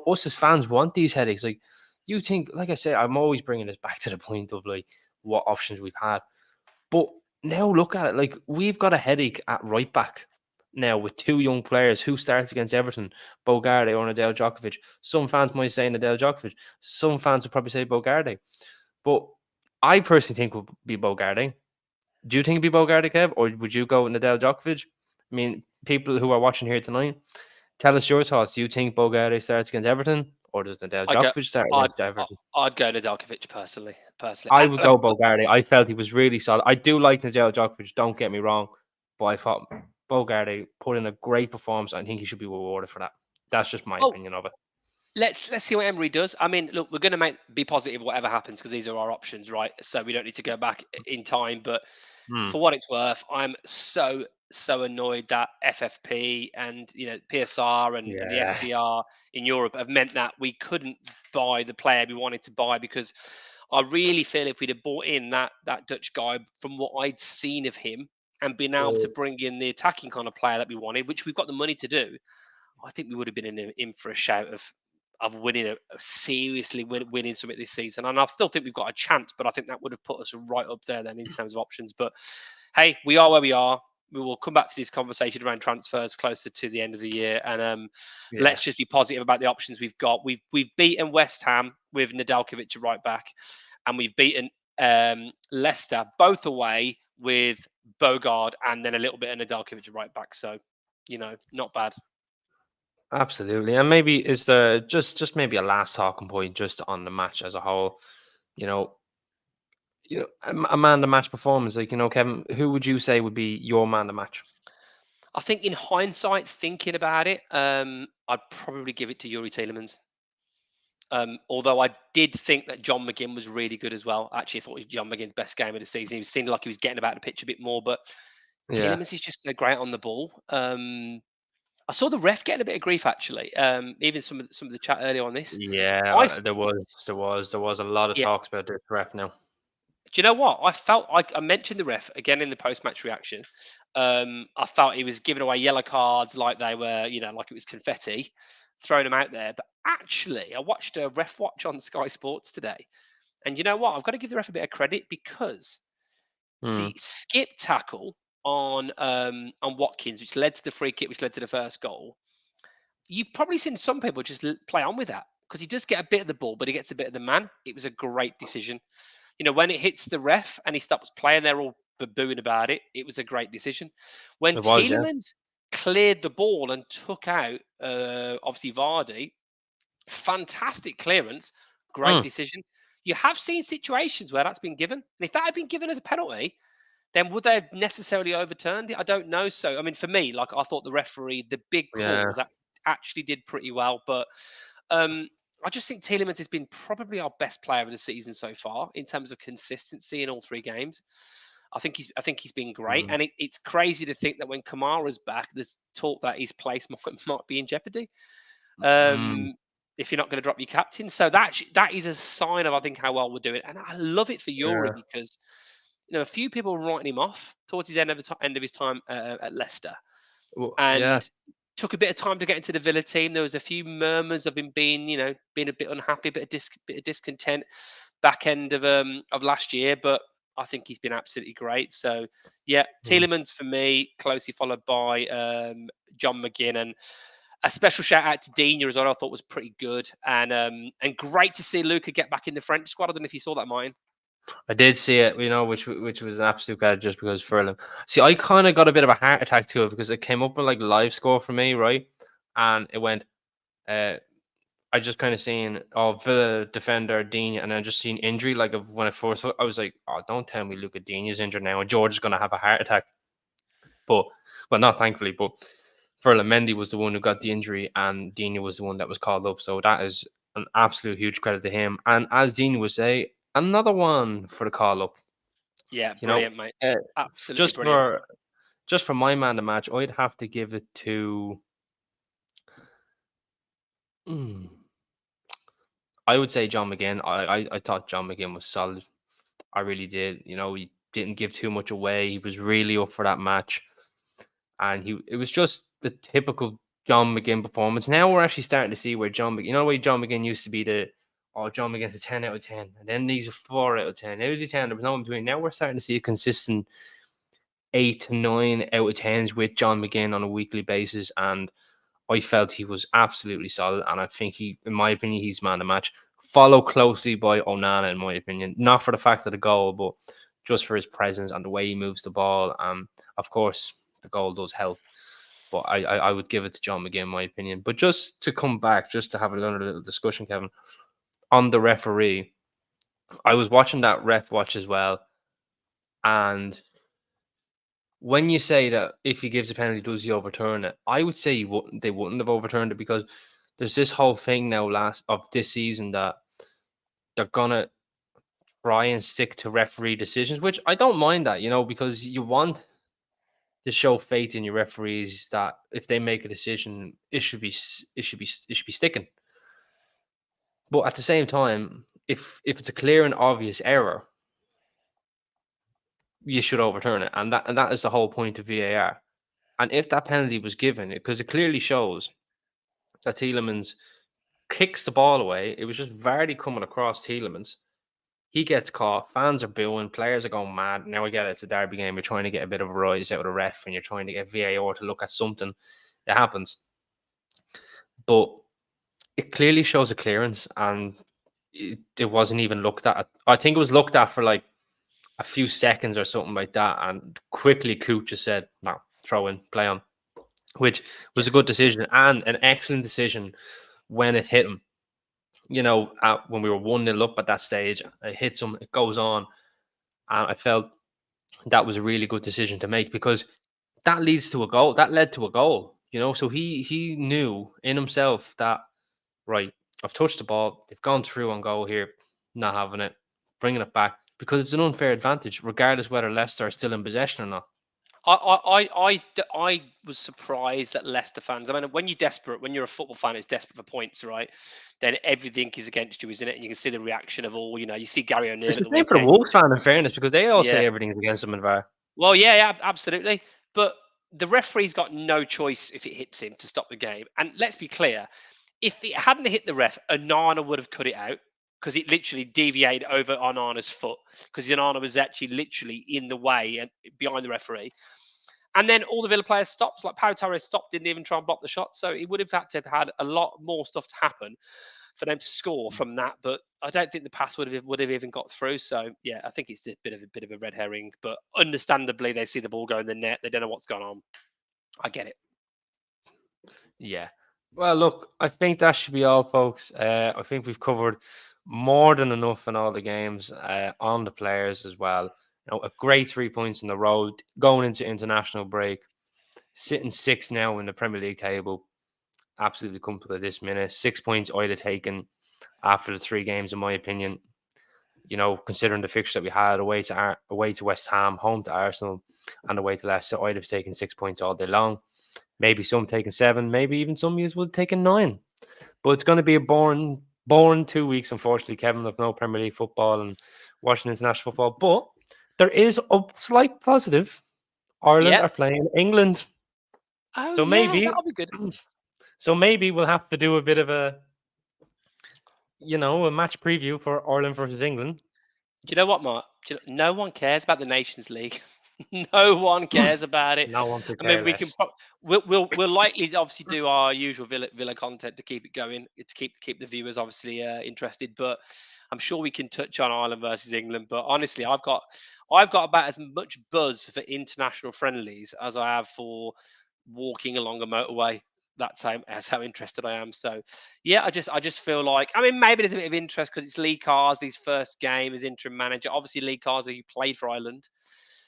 Us as fans want these headaches. Like you think, like I said, I'm always bringing this back to the point of like what options we've had. But now look at it. Like we've got a headache at right back now with two young players who starts against Everton, Bogarde or Nadal Djokovic. Some fans might say Nadal Djokovic. Some fans will probably say Bogarde. But I personally think would be Bogarde. Do you think it'd be Bogarde, Kev, or would you go with Nadal Djokovic? I mean, people who are watching here tonight, tell us your thoughts. Do you think Bogarde starts against Everton, or does Nadal I go. Djokovic start I'd against Everton? I'd go Nadalkovic personally. Personally, I would go Bogarde. I felt he was really solid. I do like Nadal Djokovic, don't get me wrong, but I thought Bogarde put in a great performance. I think he should be rewarded for that. That's just my oh, opinion of it. let's see what Emery does. I mean, look, we're going to be positive whatever happens because these are our options, right? So we don't need to go back in time. But Hmm. for what it's worth, I'm so annoyed that FFP and PSR and the Yeah. SCR in Europe have meant that we couldn't buy the player we wanted to buy because I really feel if we'd have bought in that Dutch guy from what I'd seen of him and been able to bring in the attacking kind of player that we wanted, which we've got the money to do, I think we would have been in for a shout of winning seriously winning something this season. And I still think we've got a chance, but I think that would have put us right up there then in terms of options. But hey, we are where we are. We will come back to this conversation around transfers closer to the end of the year, and Yeah. let's just be positive about the options we've got. We've beaten West Ham with Nadalkovic at right back, and we've beaten Leicester both away with Bogarde and then a little bit of Nadalkovic at right back. So, not bad. Absolutely, and maybe is the just maybe a last talking point just on the match as a whole. You know, a man the match performance. Like Kevin, who would you say would be your man the match? I think in hindsight, thinking about it, I'd probably give it to Yuri Tielemans. Although I did think that John McGinn was really good as well. Actually, I thought it was John McGinn's best game of the season. He seemed like he was getting about the pitch a bit more, but Yeah, Tielemans is just so great on the ball. I saw the ref getting a bit of grief actually. Even some of the chat earlier on this. yeah. I There was a lot of Yeah. talks about this ref now. Do you know what? I felt like I mentioned the ref again in the post-match reaction. I felt he was giving away yellow cards like they were, like it was confetti, throwing them out there. But actually, I watched a ref watch on Sky Sports today, and you know what? I've got to give the ref a bit of credit because The skip tackle on Watkins, which led to the free kick, which led to the first goal. You've probably seen some people just play on with that because he does get a bit of the ball, but he gets a bit of the man. It was a great decision. When it hits the ref and he stops playing, they're all booing about it. It was a great decision. When It was, yeah. Tielemans cleared the ball and took out, obviously, Vardy, fantastic clearance, great Mm, decision. You have seen situations where that's been given. And if that had been given as a penalty, then would they have necessarily overturned it? I don't know. So, I mean, for me, like I thought the referee, the big yeah. calls that actually did pretty well. But um, I just think Tielemans has been probably our best player of the season so far in terms of consistency in all three games. I think he's been great, Mm, and it's crazy to think that when Kamara's back, there's talk that his place might be in jeopardy. mm, Um, if you're not going to drop your captain, so that is a sign of I think how well we're doing, and I love it for Yuri yeah. because a few people were writing him off towards his end of his time at Leicester, Yeah. and took a bit of time to get into the Villa team. There was a few murmurs of him being a bit unhappy, bit of discontent back end of last year, but I think he's been absolutely great. So yeah, Mm. Tielemans for me, closely followed by John McGinn, and a special shout out to Dina as well. I thought was pretty good, and great to see Luca get back in the French squad. I don't know if you saw that, Martin. I did see it, which was an absolute bad just because Furlong. See, I kind of got a bit of a heart attack to it because it came up with like live score for me, right? And it went, uh, I just kind of seen Villa defender Dean, and then just seen injury. Like when I first, I was like, oh, don't tell me Luca Dina's injured now, and George is gonna have a heart attack. But well, not thankfully, but Ferland Mendy was the one who got the injury, and Dina was the one that was called up. So that is an absolute huge credit to him. And as Dean would say, another one for the call up. Yeah, You know, brilliant, mate. uh, Absolutely just brilliant. for just for my man to match, I'd have to give it to. Hmm, I would say John McGinn. I thought John McGinn was solid. I really did. He didn't give too much away. He was really up for that match, and it was just the typical John McGinn performance. Now we're actually starting to see where the way John McGinn used to be John McGinn's a 10 out of 10, and then these are 4 out of 10. Now he's a 10. There was no in between. Now we're starting to see a consistent 8 to 9 out of 10s with John McGinn on a weekly basis, and I felt he was absolutely solid, and I think in my opinion, he's man of the match. Followed closely by Onana, in my opinion, not for the fact of the goal, but just for his presence and the way he moves the ball. Of course, the goal does help, but I would give it to John McGinn, in my opinion. But just to come back, just to have another little discussion, Kevin, on the referee, I was watching that ref watch as well, and when you say that if he gives a penalty, does he overturn it? I would say they wouldn't have overturned it because there's this whole thing now of this season that they're gonna try and stick to referee decisions, which I don't mind that, because you want to show faith in your referees that if they make a decision, it should be sticking. But at the same time, if it's a clear and obvious error, you should overturn it, and that is the whole point of VAR. And if that penalty was given, because it clearly shows that Tielemans kicks the ball away. It was just Vardy coming across Tielemans. He gets caught. Fans are booing. Players are going mad. Now I get it. It's a derby game. You're trying to get a bit of a rise out of the ref, and you're trying to get VAR to look at something that happens. But it clearly shows a clearance, and it wasn't even looked at. I think it was looked at for like a few seconds or something like that, and quickly Cooch just said, "No, throw in, play on," which was Yeah. a good decision and an excellent decision when it hit him. When we were 1-0 up at that stage, it hits him, it goes on. And I felt that was a really good decision to make because that leads to a goal. That led to a goal, So he knew in himself that, right, I've touched the ball. They've gone through on goal here, not having it, bringing it back because it's an unfair advantage, regardless whether Leicester are still in possession or not. I was surprised that Leicester fans. I mean, when you're desperate, when you're a football fan, it's desperate for points, right? Then everything is against you, isn't it? And you can see the reaction of all. You see Gary O'Neill It's at the the same for the weekend. Wolves fan, in fairness, because they all Yeah. say everything's against them in VAR. Well, yeah, absolutely. But the referee's got no choice if it hits him to stop the game. And let's be clear, if it hadn't hit the ref, Onana would have cut it out because it literally deviated over Onana's foot because Onana was actually literally in the way and behind the referee. And then all the Villa players stopped, like Pau Torres stopped, didn't even try and block the shot. So it would have had to have had a lot more stuff to happen for them to score from that. But I don't think the pass would have even got through. So yeah, I think it's a bit of a red herring. But understandably, they see the ball go in the net. They don't know what's going on. I get it. Yeah. Well, look, I think that should be all, folks. I think we've covered more than enough in all the games, on the players as well. A great 3 points in the road going into international break, sitting six now in the Premier League table. Absolutely comfortable at this minute. 6 points I'd have taken after the three games, in my opinion. Considering the fixture that we had away to West Ham, home to Arsenal, and away to Leicester, I'd have taken 6 points all day long. Maybe some taking 7, maybe even some years would have taken 9. But it's going to be a boring 2 weeks, unfortunately, Kevin, of no Premier League football and watching international football. But there is a slight positive. Ireland Yeah. are playing England. Oh, So yeah, that'll be good. maybe we'll have to do a bit of a match preview for Ireland versus England. Do you know what, Mark? No one cares about the Nations League. No one cares about it. No one could I care mean, we can. less. We'll likely obviously do our usual Villa content to keep it going, to keep the viewers obviously interested. But I'm sure we can touch on Ireland versus England. But honestly, I've got about as much buzz for international friendlies as I have for walking along a motorway. That's how interested I am. So yeah, I just feel like, I mean, maybe there's a bit of interest because it's Lee Carsley's first game as interim manager. Obviously, Lee Carsley, who played for Ireland,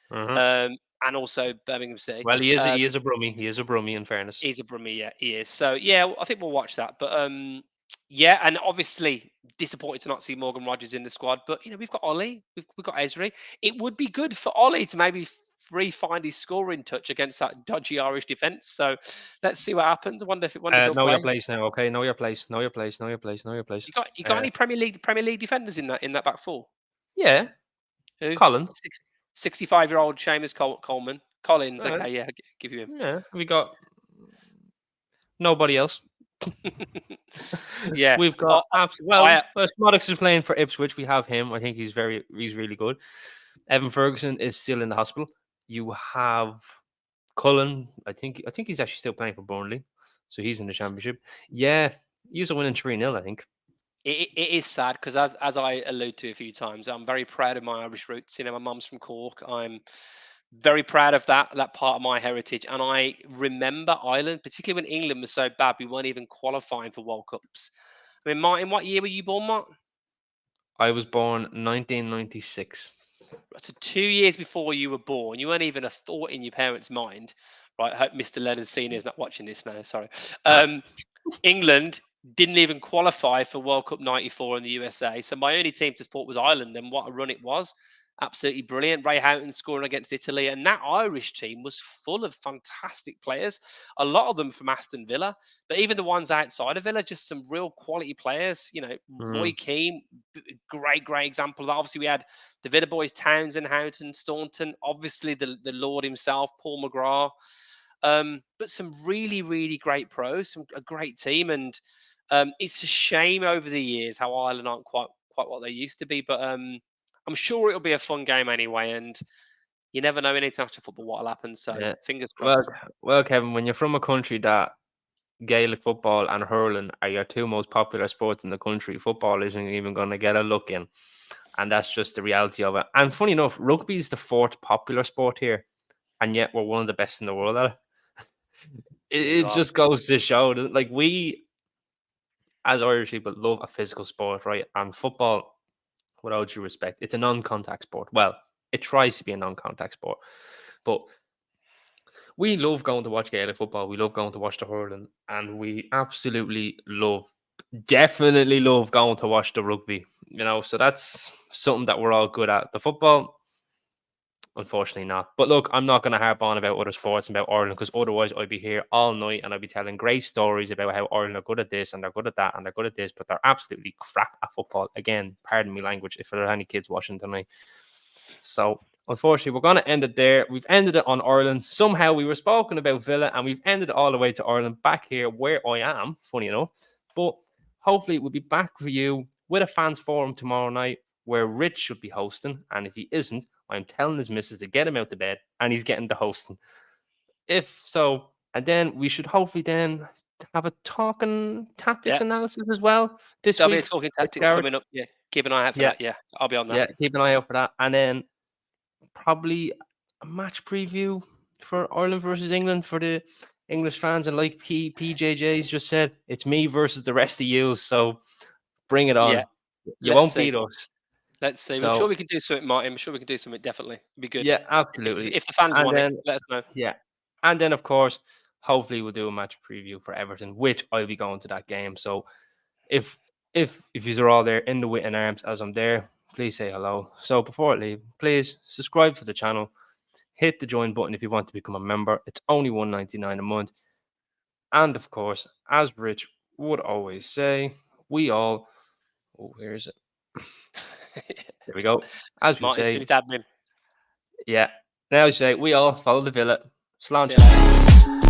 and also Birmingham City. Well, he is a Brummie. He is a Brummie, in fairness. He's a Brummie, yeah, he is. So yeah, I think we'll watch that. But yeah, and obviously disappointed to not see Morgan Rogers in the squad. But we've got Ollie, we've got Ezri. It would be good for Ollie to maybe re-find his scoring touch against that dodgy Irish defence. So let's see what happens. I wonder if he'll Know your play. place now, okay? Know your place. Know your place. Know your place. Know your place. You got any Premier League defenders in that back four? Yeah, Who? Collins. 65-year-old Seamus Coleman. Collins. Okay, yeah, give you him. Yeah, we got nobody else. Yeah, we've got Smodix is playing for Ipswich. We have him. I think he's really good. Evan Ferguson is still in the hospital. You have Cullen. I think he's actually still playing for Burnley, so he's in the Championship. Yeah, he's winning 3-0. I think. It is sad because, as I allude to a few times, I'm very proud of my Irish roots. My mum's from Cork. I'm very proud of that part of my heritage. And I remember Ireland, particularly when England was so bad, we weren't even qualifying for World Cups. I mean, Martin, what year were you born, Martin? I was born 1996. So 2 years before you were born, you weren't even a thought in your parents' mind, right? I hope Mr. Leonard Senior is not watching this now. Sorry. England didn't even qualify for World Cup '94 in the USA. So my only team to support was Ireland, and what a run it was. Absolutely brilliant. Ray Houghton scoring against Italy, and that Irish team was full of fantastic players. A lot of them from Aston Villa, but even the ones outside of Villa, just some real quality players. Roy Keane, great example of that. Obviously, we had the Villa boys, Townsend, Houghton, Staunton. Obviously, the Lord himself, Paul McGrath. But some really great pros, a great team, and it's a shame over the years how Ireland aren't quite what they used to be. But I'm sure it'll be a fun game anyway, and you never know in international football what'll happen. So fingers crossed. Well, Kevin, when you're from a country that Gaelic football and hurling are your two most popular sports in the country, football isn't even going to get a look in, and that's just the reality of it. And funny enough, rugby is the fourth popular sport here, and yet we're one of the best in the world at it. It just goes to show that, like, we as Irish people love a physical sport, right? And football, with all due respect, it's a non-contact sport. Well, it tries to be a non-contact sport, but we love going to watch Gaelic football. We love going to watch the hurling, and we definitely love going to watch the rugby. So that's something that we're all good at. The football, unfortunately not. But look, I'm not going to harp on about other sports and about Ireland, because otherwise I'd be here all night and I'd be telling great stories about how Ireland are good at this and they're good at that and they're good at this, but they're absolutely crap at football. Again, pardon me language if there are any kids watching tonight. So unfortunately, we're going to end it there. We've ended it on Ireland. Somehow we were spoken about Villa and we've ended it all the way to Ireland, back here where I am, funny enough. But hopefully we'll be back for you with a fans forum tomorrow night where Rich should be hosting. And if he isn't, I'm telling his missus to get him out of bed and he's getting the hosting. If so, and then we should hopefully then have a talking tactics Yeah. analysis as well this There'll be a week. talking with tactics Gareth. coming up. Yeah, keep an eye out for Yeah, that. Yeah, I'll be on that. yeah, keep an eye out for that. And then probably a match preview for Ireland versus England for the English fans. And like PJJ's just said, it's me versus the rest of you. So bring it Yeah, on. You let's won't see. beat us. Let's see. I'm sure So we can do something, Martin. I'm sure we can do something. Definitely, it'd be good. yeah, If, absolutely. if the fans And want it, then let us know. yeah, and then of course, hopefully we'll do a match preview for Everton, which I'll be going to that game. So if you are all there in the Witten Arms as I'm there, please say hello. So before I leave, please subscribe to the channel. Hit the join button if you want to become a member. It's only $1.99 a month. And of course, as Rich would always say, we all. Oh, where is it? There we go. As we Martin's say, doing his admin. yeah. Now we say we all follow the Villa. See Sláinte. you later.